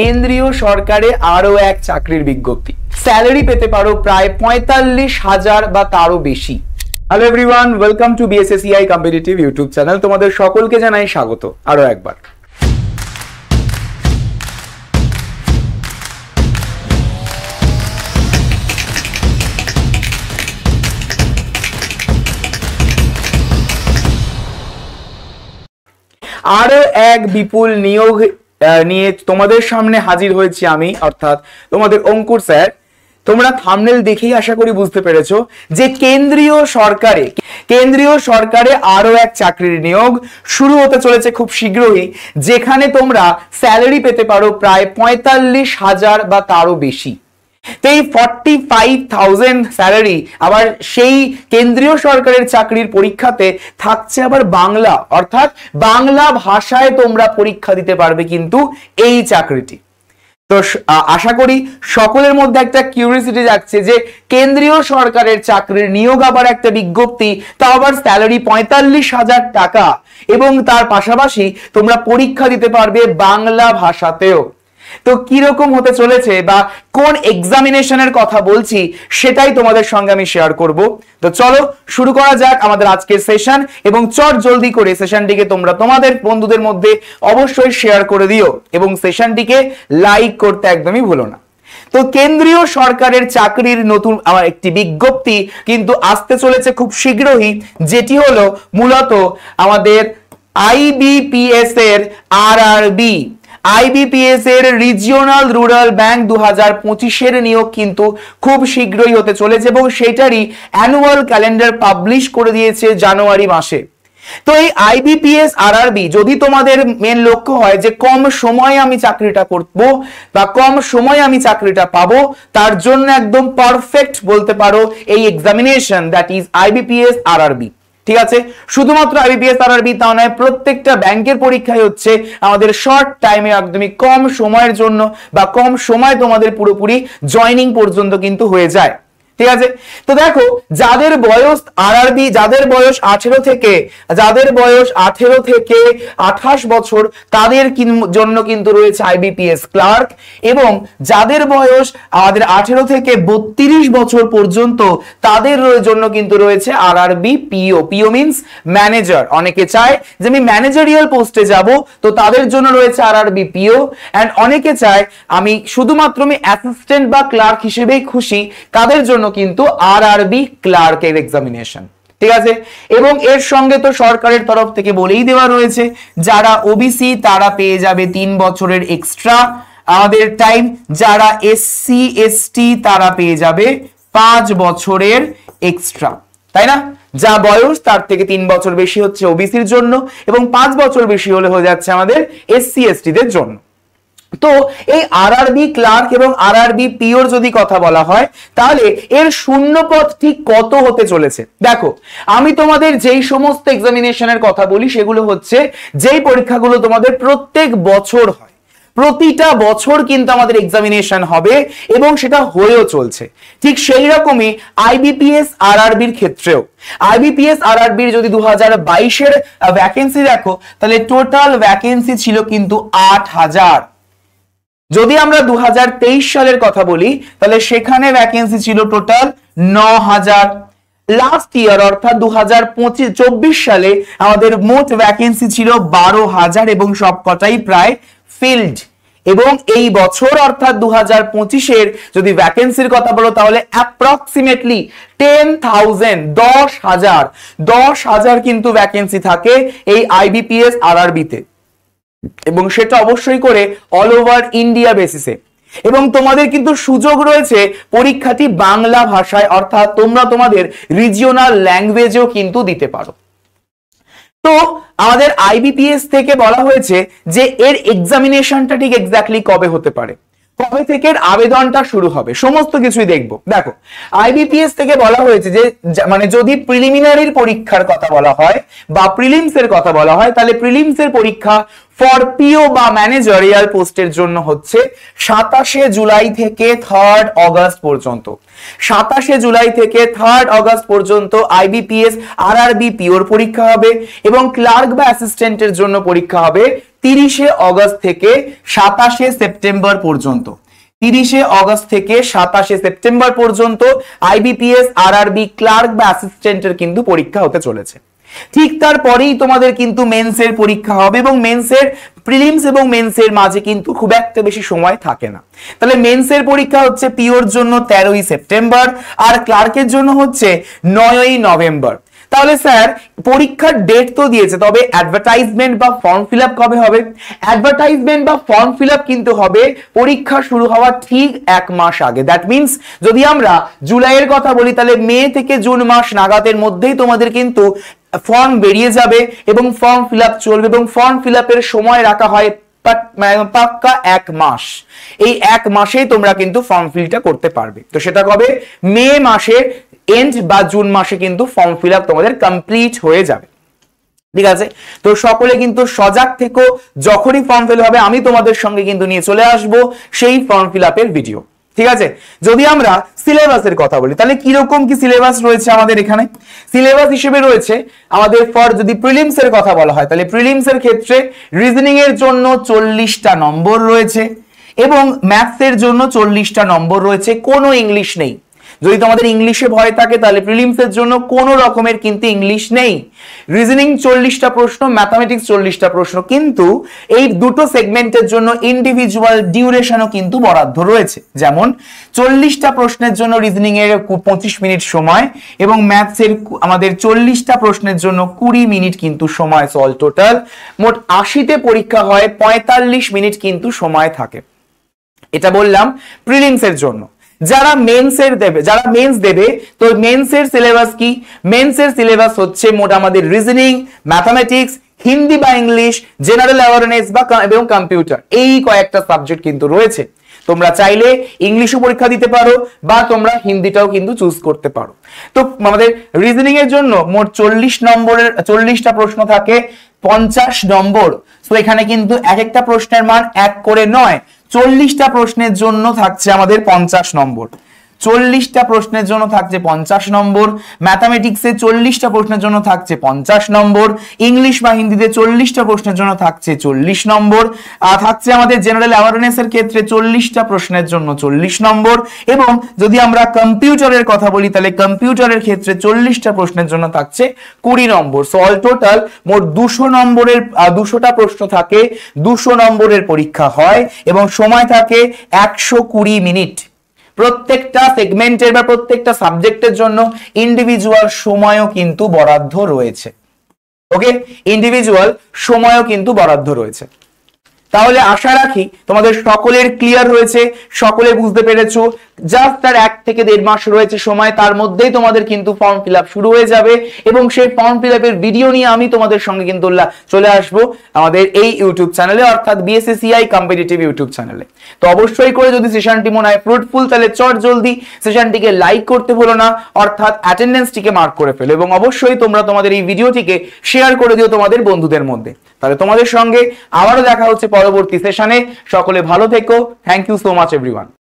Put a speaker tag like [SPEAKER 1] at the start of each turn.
[SPEAKER 1] কেন্দ্রীয় সরকারে আরো এক চাকরির বিজ্ঞপ্তি, স্যালারি পেতে পারো প্রায় ৪৫,০০০ বা তারও বেশি। Hello everyone, welcome to BSACI competitive YouTube channel. তোমাদের সকলকে জানাই স্বাগত আরো একবার। আরো এক বিপুল নিয়োগ নিয়ে তোমাদের সামনে হাজির হয়েছি আমি, অর্থাৎ তোমাদের অঙ্কুর স্যার। তোমরা থাম্বনেল দেখেই আশা করি বুঝতে পেরেছো যে কেন্দ্রীয় সরকারে আরো এক চাকরির নিয়োগ শুরু হতে চলেছে খুব শীঘ্রই, যেখানে তোমরা স্যালারি পেতে পারো প্রায় ৪৫,০০০ বা তারও বেশি। তো এই 45,000 স্যালারি আবার সেই কেন্দ্রীয় সরকারের চাকরির পরীক্ষাতে থাকছে আবার বাংলা, অর্থাৎ বাংলা ভাষায় তোমরা পরীক্ষা দিতে পারবে কিন্তু এই চাকরিটি। তো আশা করি সকলের মধ্যে একটা কিউরিওসিটি যাচ্ছে যে কেন্দ্রীয় সরকারের চাকরির নিয়োগ আবার একটা বিজ্ঞপ্তি, তা আবার স্যালারি ৪৫,০০০ টাকা, এবং তার পাশাপাশি তোমরা পরীক্ষা দিতে পারবে বাংলা ভাষাতেও। তো কিরকম হতে চলেছে বা কোন এক্সামিনেশনের কথা বলছি সেটাই তোমাদের সঙ্গে আমি শেয়ার করব। তো চলো শুরু করা যাক আমাদের আজকের সেশন, এবং চট জলদি করে সেশনটিকে তোমরা তোমাদের বন্ধুদের মধ্যে অবশ্যই শেয়ার করে দিও এবং সেশনটিকে লাইক করতে একদমই ভুলো না। তো কেন্দ্রীয় সরকারের চাকরির নতুন আমার একটি বিজ্ঞপ্তি কিন্তু আসতে চলেছে খুব শীঘ্রই, যেটি হলো মূলত আমাদের আইবিপিএস এর আরআরবি, আইবিপিএস এর রিজিওনাল রুরাল ব্যাংক 2025 নিয়োগ কিন্তু খুব শীঘ্রই হতে চলেছে, এবং সেটারই অ্যানুয়াল ক্যালেন্ডার পাবলিশ করে দিয়েছে জানুয়ারি মাসে। তো এই আইবিপিএস আরআরবি যদি তোমাদের মেন লক্ষ্য হয় যে কম সময়ে আমি চাকরিটা করব বা কম সময়ে আমি চাকরিটা পাবো, তার জন্য একদম পারফেক্ট বলতে পারো এই examination, that is IBPS RRB. ঠিক আছে, শুধুমাত্র আইবিপিএস আরআরবি তা নয়, প্রত্যেকটা ব্যাংকের পরীক্ষায় হচ্ছে আমাদের শর্ট টাইমে একদমই কম সময়ের জন্য বা কম সময় তোমাদের পুরোপুরি জয়নিং পর্যন্ত কিন্তু হয়ে যায়। ঠিক আছে, তো দেখো যাদের বয়স আরআরবি, যাদের বয়স 18 থেকে 28 বছর, তাদের জন্য কিন্তু রয়েছে আইবিপিএস ক্লার্ক, এবং যাদের বয়স আমাদের 18 থেকে 32 বছর পর্যন্ত, তাদের জন্য কিন্তু রয়েছে আরআরবি পিও। পিও মিন্স ম্যানেজার। অনেকে চায় যে আমি ম্যানেজারিয়াল পোস্টে যাব, তো তাদের জন্য রয়েছে আরআরবি পিও। এন্ড অনেকে চায় আমি শুধুমাত্র আমি অ্যাসিস্ট্যান্ট বা ক্লার্ক হিসেবেই খুশি, তাদের জন্য কিন্তু আরআরবি ক্লার্কের এক্সামিনেশন। ঠিক আছে, এবং এর সঙ্গে তো সরকারের তরফ থেকে বলেই দেওয়া রয়েছে যারা ওবিসি তারা পেয়ে যাবে 3 বছরের এক্সট্রা আমাদের টাইম, যারা এসসি এসটি তারা পেয়ে যাবে 5 বছরের এক্সট্রা, তাই না? যা বয়স তার থেকে 3 বছর বেশি হচ্ছে ওবিসির জন্য, এবং 5 বছর বেশি হলে হয়ে যাচ্ছে আমাদের এসসি এসটি দের জন্য। তো এই আরআরবি ক্লার্ক এবং আরআরবি পিওর যদি কথা বলা হয়, তাহলে এর শূন্যপদ ঠিক কত হতে চলেছে? দেখো, আমি তোমাদের যেই সমস্ত এক্সামিনেশনের কথা বলি সেগুলো হচ্ছে যেই পরীক্ষাগুলো তোমাদের প্রত্যেক বছর হয়, প্রতিটা বছর কিন্তু আমাদের এক্সামিনেশন হবে, এবং সেটা হয়েও চলছে। ঠিক সেই রকমই আইবিপিএস আরআরবির ক্ষেত্রেও, আইবিপিএস আরআরবির যদি 2022 ভ্যাকেন্সি দেখো, তাহলে টোটাল ভ্যাকেন্সি ছিল কিন্তু 8,000। যদি আমরা 2023 সালের কথা বলি, তাহলে সেখানে ভ্যাকেন্সি ছিল টোটাল 9,000। লাস্ট ইয়ার অর্থাৎ 2024 সালে আমাদের মোট ভ্যাকেন্সি ছিল 12,000, এবং সবকটাই প্রায় ফিল্ড। এবং এই বছর অর্থাৎ 2025 যদি ভ্যাকেন্সির কথা বলো, তাহলে অ্যাপ্রক্সিমেটলি 10,000 10,000 কিন্তু ভ্যাকেন্সি থাকে এই আইবিপিএস আরআরবিতে, এবং সেটা অবশ্যই করে অল ওভার ইন্ডিয়া বেসিসে। এবং তোমাদের কিন্তু সুযোগ রয়েছে পরীক্ষাটি বাংলা ভাষায়, অর্থাৎ তোমরা তোমাদের রিজিওনাল ল্যাঙ্গুয়েজেও কিন্তু দিতে পারো। তো আমাদের আইবিপিএস থেকে বলা হয়েছে যে এর এক্সামিনেশনটা ঠিক এক্স্যাক্টলি কবে হতে পারে, কবে থেকে আবেদনটা শুরু হবে, সমস্ত কিছুই দেখবো। দেখো, আইবিপিএস থেকে বলা হয়েছে যে মানে যদি প্রিলিমিনারির পরীক্ষার কথা বলা হয় বা প্রিলিমসের কথা বলা হয়, তাহলে প্রিলিমসের পরীক্ষা ফর পিও বা ম্যানেজারিয়াল পোস্টের জন্য হচ্ছে 27 জুলাই থেকে 3 অগস্ট পর্যন্ত। 27 জুলাই থেকে 3 অগস্ট পর্যন্ত আইবিপিএস আরআরবি পিওর পরীক্ষা হবে, এবং ক্লার্ক বা অ্যাসিস্ট্যান্টের জন্য পরীক্ষা হবে 30 অগস্ট থেকে 27 সেপ্টেম্বর পর্যন্ত। 30 অগস্ট থেকে 27 সেপ্টেম্বর পর্যন্ত আইবিপিএস, আরআরবি, ক্লার্ক বা অ্যাসিস্ট্যান্টের কিন্তু পরীক্ষা হতে চলেছে। ঠিক তারপরেই তোমাদের কিন্তু মেন্সের পরীক্ষা হবে এবং মেন্সের প্রিলিমস এবং মেন্সের মাঝে কিন্তু খুব একটা বেশি সময় থাকে না। তাহলে মেন্সের পরীক্ষা হচ্ছে পিওর জন্য 13 সেপ্টেম্বর আর ক্লার্কের জন্য হচ্ছে 9 নভেম্বর। তাহলে স্যার পরীক্ষার ডেট তো দিয়েছে, তবে অ্যাডভার্টাইজমেন্ট বা ফর্ম ফিল আপ কবে হবে? অ্যাডভার্টাইজমেন্ট বা ফর্ম ফিল আপ কিন্তু হবে পরীক্ষা শুরু হওয়ার ঠিক 1 মাস আগে। দ্যাট মিনস যদি আমরা জুলাইয়ের কথা বলি তাহলে মে থেকে জুন মাস নাগাদের মধ্যেই তোমাদের কিন্তু ফর্ম বেরিয়ে যাবে এবং ফর্ম ফিল আপ চলবে এবং ফর্ম ফিল আপের সময় রাখা হয় পাক্কা 1 মাস। এই 1 মাসেই তোমরা কিন্তু ফর্ম ফিলটা করতে পারবে। তো সেটা কবে? মে মাসের এন্ড বা জুন মাসে কিন্তু ফর্ম ফিল আপ তোমাদের কমপ্লিট হয়ে যাবে। ঠিক আছে, তো সকলে কিন্তু সজাগ থেকো, যখনই ফর্ম ফিল হবে আমি তোমাদের সঙ্গে কিন্তু নিয়ে চলে আসব সেই ফর্ম ফিল আপের ভিডিও। ঠিক আছে, যদি আমরা সিলেবাসের কথা বলি তাহলে কিরকম কি সিলেবাস রয়েছে আমাদের এখানে? সিলেবাস হিসেবে রয়েছে আমাদের ফর যদি প্রিলিমস এর কথা বলা হয় তাহলে প্রিলিমস এর ক্ষেত্রে রিজনিং এর জন্য 40টা নম্বর রয়েছে এবং ম্যাথস এর জন্য 40টা নম্বর রয়েছে, কোনো ইংলিশ নেই। যদি তোমাদের ইংলিশে ভয় থাকে তাহলে প্রিলিমস এর জন্য কোনো রকমের কিন্তু ইংলিশ নেই। রিজনিং 40টা প্রশ্ন, ম্যাথমেটিক্স 40টা প্রশ্ন, কিন্তু এই দুটো সেগমেন্টের জন্য ইন্ডিভিজুয়াল ডিউরেশনও কিন্তু বরাদ্দ রয়েছে। যেমন 40টা প্রশ্নের জন্য রিজনিং এর 25 মিনিট সময় এবং ম্যাথস এর আমাদের 40টা প্রশ্নের জন্য 20 মিনিট কিন্তু সময়। অল টোটাল মোট 80তে পরীক্ষা হয়, 45 মিনিট কিন্তু সময় থাকে। এটা বললাম প্রিলিমস এর জন্য। যারা মেন্স দেবে তো মেন্সের সিলেবাস কি? মেন্সের সিলেবাস হচ্ছে মোট আমাদের রিজনিং, ম্যাথমেটিক্স, হিন্দি বা ইংলিশ, জেনারেল অ্যাওয়ারনেস বা এবং কম্পিউটার, এই কয়েকটা সাবজেক্ট কিন্তু রয়েছে। তোমরা চাইলে ইংলিশও পরীক্ষা দিতে পারো বা তোমরা হিন্দিটাও কিন্তু চুজ করতে পারো। তো আমাদের রিজনিং এর জন্য মোট 40 নম্বরের 40টা প্রশ্ন থাকে, 50 নম্বর। তো এখানে কিন্তু এক একটা প্রশ্নের মান 1 করে নয়, 40টা প্রশ্নের জন্য থাকছে আমাদের 50 নম্বর। 40টা প্রশ্নের জন্য থাকছে 50 নম্বর, ম্যাথমেটিক্সে 40টা প্রশ্নের জন্য থাকছে 50 নম্বর, ইংলিশ বা হিন্দিতে 40টা প্রশ্নের জন্য থাকছে 40 নম্বর, আর থাকছে আমাদের জেনারেল অ্যাওয়ারনেস এর ক্ষেত্রে 40টা প্রশ্নের জন্য 40 নম্বর। এবং যদি আমরা কম্পিউটারের কথা বলি তাহলে কম্পিউটারের ক্ষেত্রে 40টা প্রশ্নের জন্য থাকছে 20 নম্বর। সো অল টোটাল মোট 200 নম্বরের 200টা প্রশ্ন থাকে, 200 নম্বরের পরীক্ষা হয় এবং সময় থাকে 120 মিনিট। প্রত্যেকটা সেগমেন্টের বা প্রত্যেকটা সাবজেক্টের জন্য ইন্ডিভিজুয়াল সময়ও কিন্তু বরাদ্দ রয়েছে। ওকে, ইন্ডিভিজুয়াল সময়ও কিন্তু বরাদ্দ রয়েছে। তাহলে আশা রাখি তোমাদের সকলের ক্লিয়ার হয়েছে, সকলে বুঝতে পেরেছো। জাস্ট আর 1 থেকে 1.5 মাস রয়েছে সময়, তার মধ্যেই তোমাদের কিন্তু ফর্ম ফিল আপ শুরু হয়ে যাবে এবং সেই ফর্ম ফিল আপের ভিডিও নিয়ে আমি তোমাদের সঙ্গে কিন্তু চলে আসবো আমাদের এই ইউটিউব চ্যানেলে, অর্থাৎ বিএসএসসিআই কম্পিটিটিভ ইউটিউব চ্যানেলে। তো অবশ্যই করে যদি সেশনটি মনে হয় ফ্রুটফুল তাহলে চট জলদি সেশনটিকে লাইক করতে ভুলো না, অর্থাৎ অ্যাটেন্ডেন্সটিকে মার্ক করে ফেলো এবং অবশ্যই তোমরা তোমাদের এই ভিডিওটিকে শেয়ার করে দিও তোমাদের বন্ধুদের মধ্যে। তাহলে তোমাদের সঙ্গে আবারও দেখা হচ্ছে পরবর্তী সেশনে। সকলে ভালো থেকো। Thank you so much everyone.